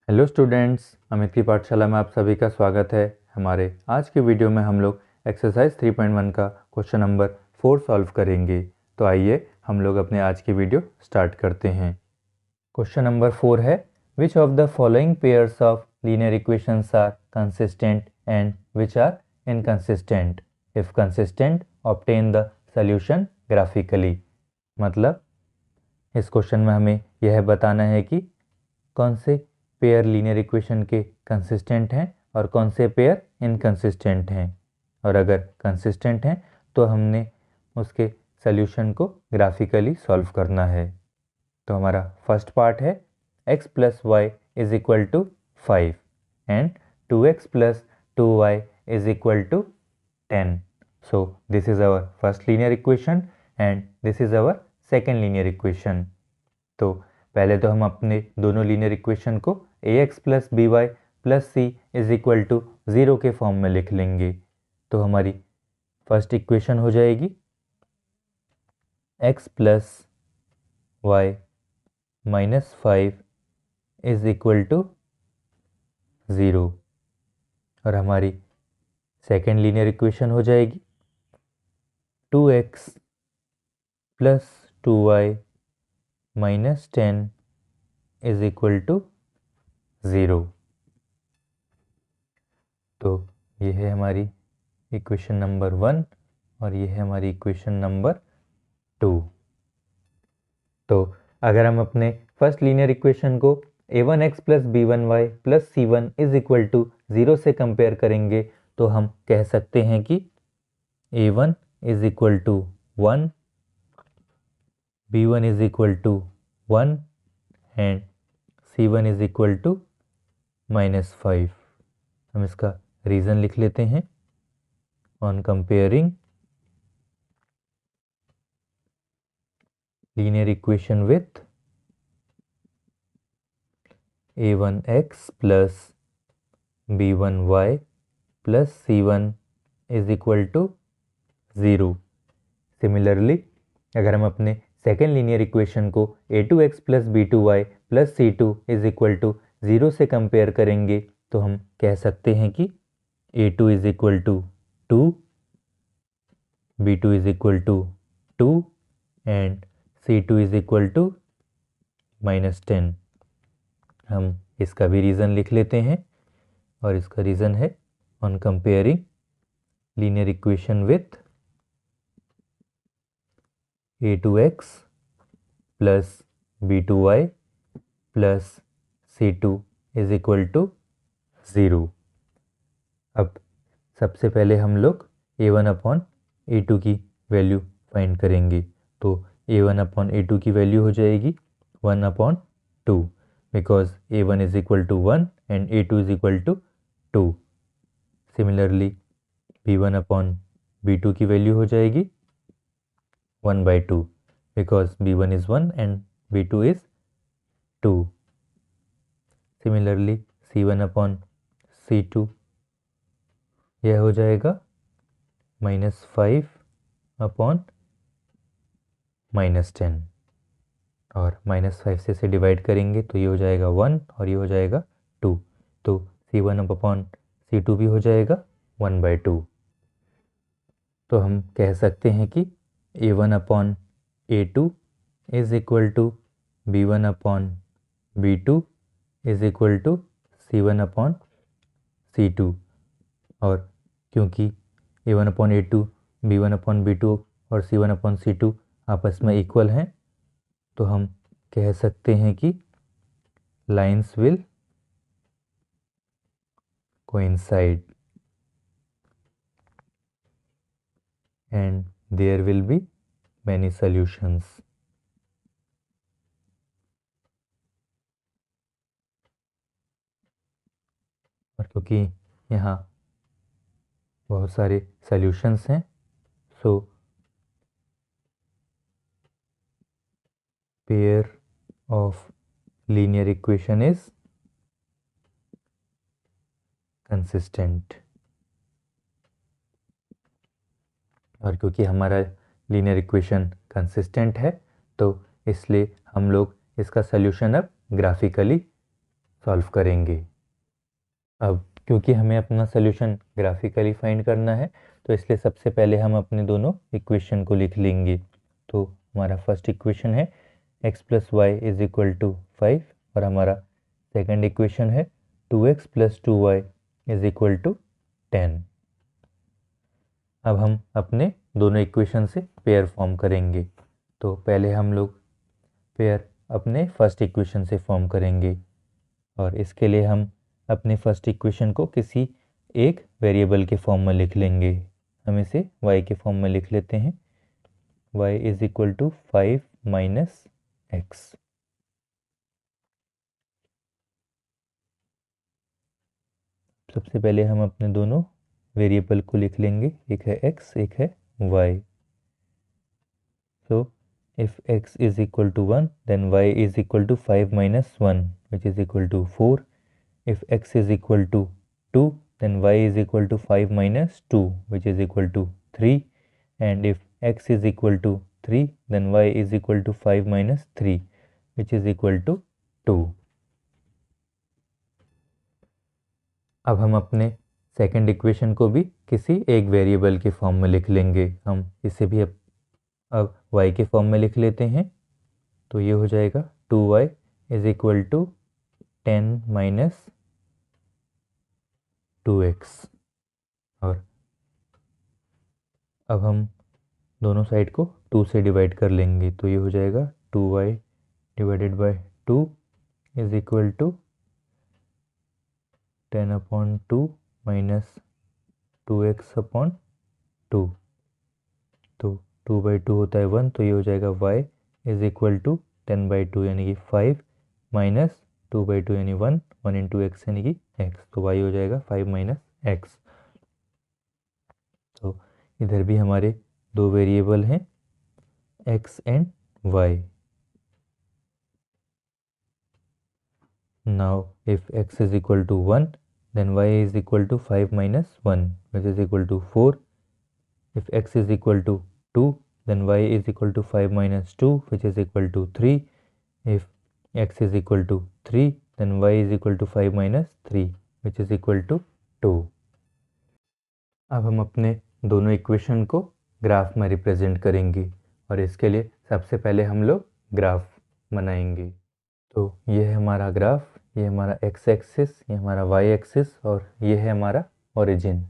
Hello students, Amit की पाठशाला में आप सभी का स्वागत है। हमारे आज के वीडियो में हम लोग एक्सरसाइज 3.1 का क्वेश्चन नंबर 4 सॉल्व करेंगे। तो आइए हम लोग अपने आज की वीडियो स्टार्ट करते हैं। क्वेश्चन नंबर 4 है, which of the following pairs of linear equations are consistent and which are inconsistent? If consistent obtain the solution graphically. मतलब इस क्वेश्चन में हमें यह बताना है कि कौन से पेयर लीनियर इक्वेशन के कंसिस्टेंट हैं और कौन से पेयर इनकंसिस्टेंट हैं, और अगर कंसिस्टेंट हैं तो हमने उसके सॉल्यूशन को ग्राफिकली सॉल्व करना है। तो हमारा फर्स्ट पार्ट है x plus Y is equal to 5 and 2x plus 2y is equal to 10. So this is our first linear equation and this is our second linear equation. तो पहले तो हम अपने दोनों लीनियर इक्वेशन को ax plus B Y plus C is equal to 0 के form में लिख लेंगे। तो हमारी फर्स्ट इक्वेशन हो जाएगी x plus Y minus 5 is equal to 0, और हमारी सेकेंड लीनियर इक्वेशन हो जाएगी 2x plus 2y minus 10 is equal to 0। तो ये है हमारी इक्वेशन नंबर 1 और ये है हमारी इक्वेशन नंबर 2। तो अगर हम अपने फर्स्ट लीनियर इक्वेशन को a1x plus b1y plus c1 is equal to 0 से कंपेयर करेंगे तो हम कह सकते हैं कि a1 is equal to 1, b1 is equal to 1 and c1 is equal to -5। हम इसका रीज़न लिख लेते हैं। On comparing linear equation with a1x plus b1y plus c1 is equal to 0। Similarly अगर हम अपने सेकेंड लीनियर इक्वेशन को a2x plus b2y plus c2 is equal to 0 से कंपेयर करेंगे तो हम कह सकते हैं कि a2 is equal to 2, b2 is equal to 2 and c2 is equal to -10। हम इसका भी रीज़न लिख लेते हैं और इसका रीज़न है on comparing linear equation with a2x plus b2y plus c2 is equal to 0। अब सबसे पहले हम लोग a1 अपॉन a2 की वैल्यू फाइंड करेंगे। तो a1 अपॉन a2 की वैल्यू हो जाएगी 1 upon 2, because a1 is equal to 1 and a2 is equal to 2। Similarly b1 upon b2 की वैल्यू हो जाएगी 1/2, because b1 is 1 and b2 is 2। Similarly c1 upon c2 यह हो जाएगा -5 अपॉन -10, और -5 से इसे डिवाइड करेंगे तो ये हो जाएगा 1 और ये हो जाएगा 2। तो c1 अपॉन c2 भी हो जाएगा 1/2। तो हम कह सकते हैं कि a1 upon a2 is equal to b1 upon b2 is equal to c1 upon c2। और क्योंकि a1 upon a2, b1 upon b2 और c1 अपॉन c2 आपस में इक्वल हैं तो हम कह सकते हैं कि lines will coincide and there will be many solutions. और क्योंकि यहाँ बहुत सारे सॉल्यूशंस हैं so pair of linear equation is consistent. और क्योंकि हमारा लीनियर इक्वेशन कंसिस्टेंट है तो इसलिए हम लोग इसका सॉल्यूशन अब ग्राफिकली सॉल्व करेंगे। अब क्योंकि हमें अपना सोल्यूशन ग्राफिकली फाइंड करना है, तो इसलिए सबसे पहले हम अपने दोनों इक्वेशन को लिख लेंगे। तो हमारा फर्स्ट इक्वेशन है x plus Y is equal to 5 और हमारा सेकंड इक्वेशन है 2x plus 2y is equal to 10। अब हम अपने दोनों इक्वेशन से पेयर फॉर्म करेंगे। तो पहले हम लोग पेयर अपने फर्स्ट इक्वेशन से फॉर्म करेंगे और इसके लिए हम अपने फर्स्ट इक्वेशन को किसी एक वेरिएबल के फॉर्म में लिख लेंगे। हम इसे y के फॉर्म में लिख लेते हैं, y is equal to 5 minus x. सबसे पहले हम अपने दोनों वेरिएबल को लिख लेंगे, एक है x एक है y। So if x is equal to 1 then y is equal to 5 minus 1 which is equal to 4. If x is equal to 2 then y is equal to 5 minus 2 which is equal to 3, and if x is equal to 3 then y is equal to 5 minus 3 which is equal to 2. अब हम अपने second equation को भी किसी एक variable के form में लिख लेंगे। हम इसे भी अब y के फॉर्म में लिख लेते हैं। तो ये हो जाएगा 2y is equal to 10 minus 2x। और अब हम दोनों साइड को 2 से डिवाइड कर लेंगे। तो ये हो जाएगा 2y divided by 2 is equal to 10 upon 2 minus 2x upon 2। तो 2/2 होता है 1, तो ये हो जाएगा y इज इक्वल टू 10/2 यानी कि 5 माइनस 2/2 यानी 1, 1 इंटू एक्स यानी कि x। तो y हो जाएगा 5 माइनस एक्स। तो इधर भी हमारे दो वेरिएबल हैं x and y। Now if x is equal to 1 then y is equal to 5 minus 1 which is equal to 4. If x is equal to 2 then y is equal to 5 minus 2 which is equal to 3. If x is equal to 3 then y is equal to 5 minus 3 which is equal to 2. अब हम अपने दोनों equation को graph में represent करेंगे और इसके लिए सबसे पहले हम लोग ग्राफ बनाएंगे। तो ये है हमारा ग्राफ, ये हमारा x एक्सिस, ये हमारा y एक्सिस और ये है हमारा ओरिजिन।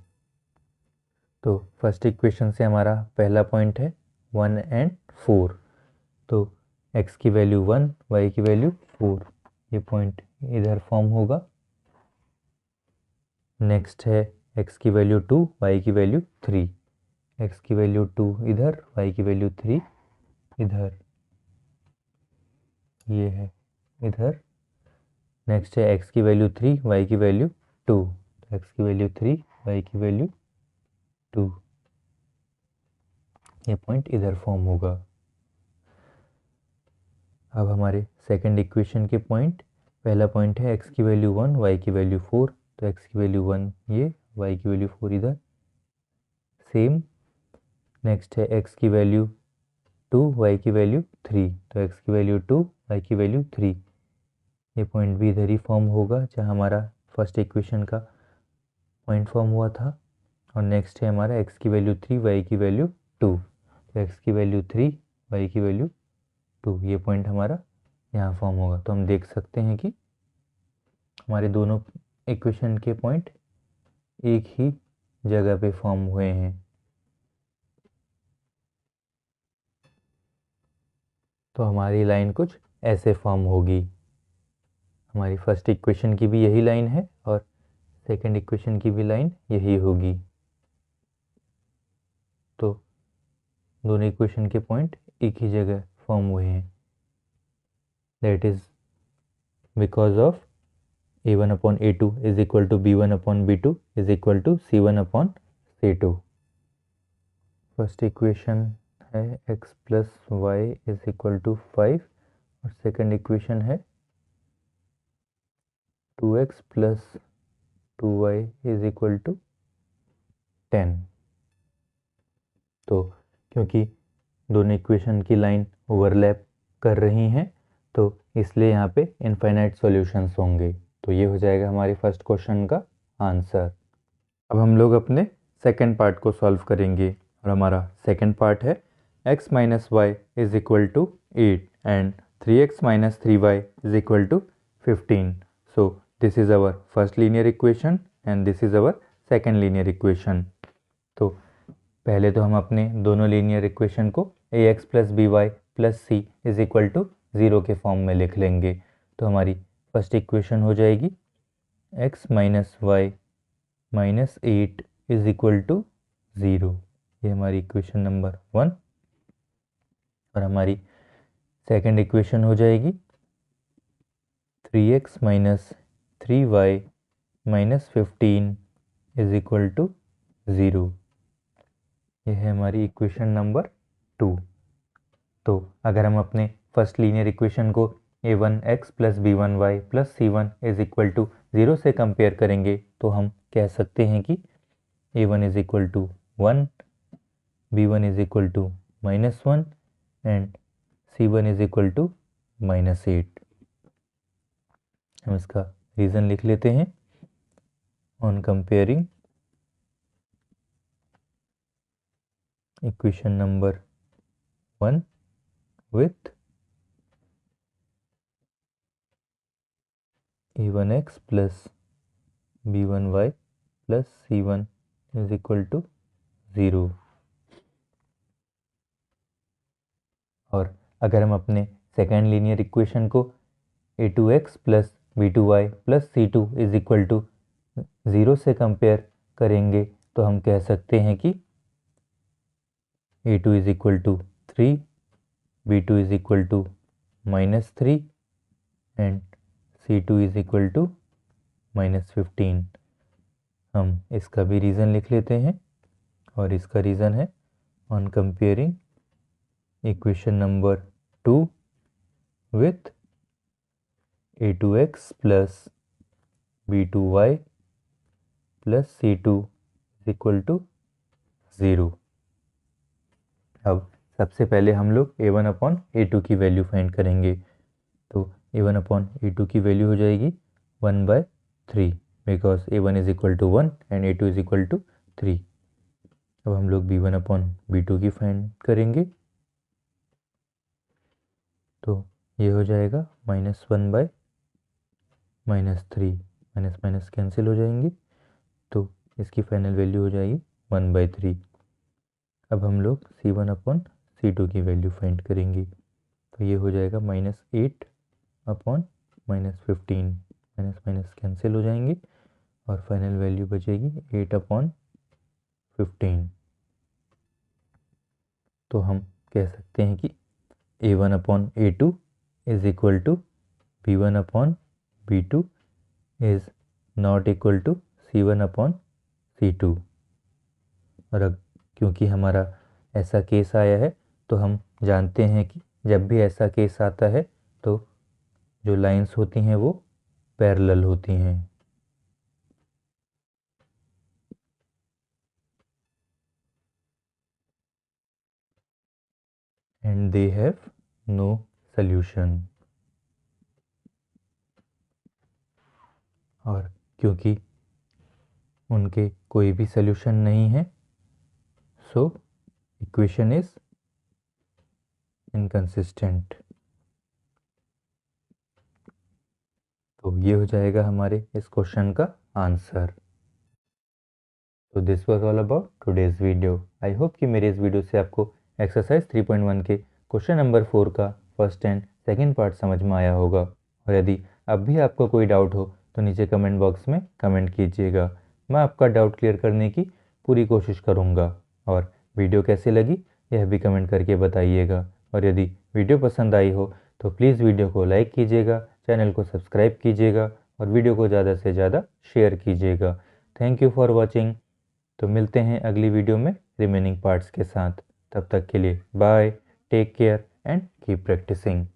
तो फर्स्ट इक्वेशन से हमारा पहला पॉइंट है 1 एंड 4। तो x की वैल्यू 1, y की वैल्यू 4, ये पॉइंट इधर फॉर्म होगा। नेक्स्ट है x की वैल्यू 2, y की वैल्यू 3। x की वैल्यू 2 इधर, y की वैल्यू 3 इधर, ये है इधर। नेक्स्ट है x की वैल्यू 3, y की वैल्यू 2। x की वैल्यू 3, y की वैल्यू 2, ये पॉइंट इधर फॉर्म होगा। अब हमारे सेकंड इक्वेशन के पॉइंट, पहला पॉइंट है x की वैल्यू 1, y की वैल्यू 4। तो x की वैल्यू 1 ये, y की वैल्यू 4 इधर, सेम। नेक्स्ट है x की वैल्यू 2, y की वैल्यू 3। तो x की वैल्यू 2, y की वैल्यू 3, ये पॉइंट भी इधर ही फॉर्म होगा जहाँ हमारा फर्स्ट इक्वेशन का पॉइंट फॉर्म हुआ था। और नेक्स्ट है हमारा x की वैल्यू 3, y की वैल्यू 2। तो x की वैल्यू 3, y की वैल्यू 2, ये पॉइंट हमारा यहाँ फॉर्म होगा। तो हम देख सकते हैं कि हमारे दोनों इक्वेशन के पॉइंट एक ही जगह पे फॉर्म हुए हैं। तो हमारी लाइन कुछ ऐसे फॉर्म होगी। हमारी फर्स्ट इक्वेशन की भी यही लाइन है और सेकंड इक्वेशन की भी लाइन यही होगी। तो दोनों इक्वेशन के पॉइंट एक ही जगह फॉर्म हुए हैं। That is because of a1 upon a2 is equal to b1 upon b2 is equal to c1 upon c2। First equation है x plus Y is equal to 5 और सेकंड इक्वेशन है 2x plus 2y is equal to 10। तो क्योंकि दोनों equation की line overlap कर रही हैं तो इसलिए यहाँ पे इनफाइनाइट सॉल्यूशंस होंगे। तो ये हो जाएगा हमारे फर्स्ट क्वेश्चन का आंसर। अब हम लोग अपने सेकंड पार्ट को सॉल्व करेंगे और हमारा सेकंड पार्ट है x minus y is equal to 8 and 3x minus 3y is equal to 15। So this is our first linear equation and this is our second linear equation. तो पहले तो हम अपने दोनों लीनियर इक्वेशन को ax plus B Y plus C is equal to 0 के form में लिख लेंगे। तो हमारी फर्स्ट इक्वेशन हो जाएगी x minus y minus 8 is equal to 0। ये हमारी इक्वेशन नंबर 1। और हमारी सेकंड इक्वेशन हो जाएगी 3x minus 3y minus 15 is equal to 0। यह है हमारी इक्वेशन नंबर 2। तो अगर हम अपने फर्स्ट लीनियर इक्वेशन को a1x plus b1y plus c1 is equal to 0 से कंपेयर करेंगे तो हम कह सकते हैं कि a1 is equal to 1, b1 is equal to -1 and c1 is equal to -8। हम इसका रीज़न लिख लेते हैं। On comparing equation number 1 with a1x plus b1y plus c1 is equal to 0। और अगर हम अपने सेकेंड लीनियर इक्वेशन को a2x plus b2y plus c2 is equal to 0 से कंपेयर करेंगे तो हम कह सकते हैं कि a2 is equal to 3, b2 is equal to -3 and c2 is equal to -15। हम इसका भी रीज़न लिख लेते हैं और इसका रीज़न है on comparing equation number 2 with a2x plus b2y plus c2 is equal to 0। अब सबसे पहले हम लोग a1 अपॉन a2 की वैल्यू फाइंड करेंगे। तो a1 अपॉन a2 की वैल्यू हो जाएगी 1/3 because a1 is equal to 1 and a2 is equal to 3। अब हम लोग b1 अपॉन b2 की फाइंड करेंगे। तो ये हो जाएगा -1/-3, माइनस माइनस कैंसिल हो जाएंगे तो इसकी फाइनल वैल्यू हो जाएगी 1/3। अब हम लोग c1 अपॉन c2 की वैल्यू फाइंड करेंगे। तो ये हो जाएगा -8 अपॉन -15, माइनस माइनस कैंसिल हो जाएंगे और फाइनल वैल्यू बचेगी 8 अपॉन 15। तो हम कह सकते हैं कि a1 upon a2 is equal to b1 upon b2 is not equal to c1 upon c2। और अब क्योंकि हमारा ऐसा केस आया है तो हम जानते हैं कि जब भी ऐसा केस आता है तो जो लाइंस होती हैं वो पैरेलल होती हैं। And they have no solution. और क्योंकि उनके कोई भी सल्यूशन नहीं है सो इक्वेशन इज इनकंसिस्टेंट। तो ये हो जाएगा हमारे इस क्वेश्चन का आंसर। तो this was all about today's video. I hope कि मेरे इस वीडियो से आपको एक्सरसाइज 3.1 के क्वेश्चन नंबर 4 का फर्स्ट एंड सेकंड पार्ट समझ में आया होगा। और यदि अब भी आपको कोई डाउट हो तो नीचे कमेंट बॉक्स में कमेंट कीजिएगा। मैं आपका डाउट क्लियर करने की पूरी कोशिश करूँगा। और वीडियो कैसी लगी यह भी कमेंट करके बताइएगा। और यदि वीडियो पसंद आई हो तो प्लीज़ वीडियो को लाइक कीजिएगा, चैनल को सब्सक्राइब कीजिएगा और वीडियो को ज़्यादा से ज़्यादा शेयर कीजिएगा। Thank you for watching. तो मिलते हैं अगली वीडियो में रिमेनिंग पार्ट्स के साथ। तब तक के लिए bye, take care and keep practising.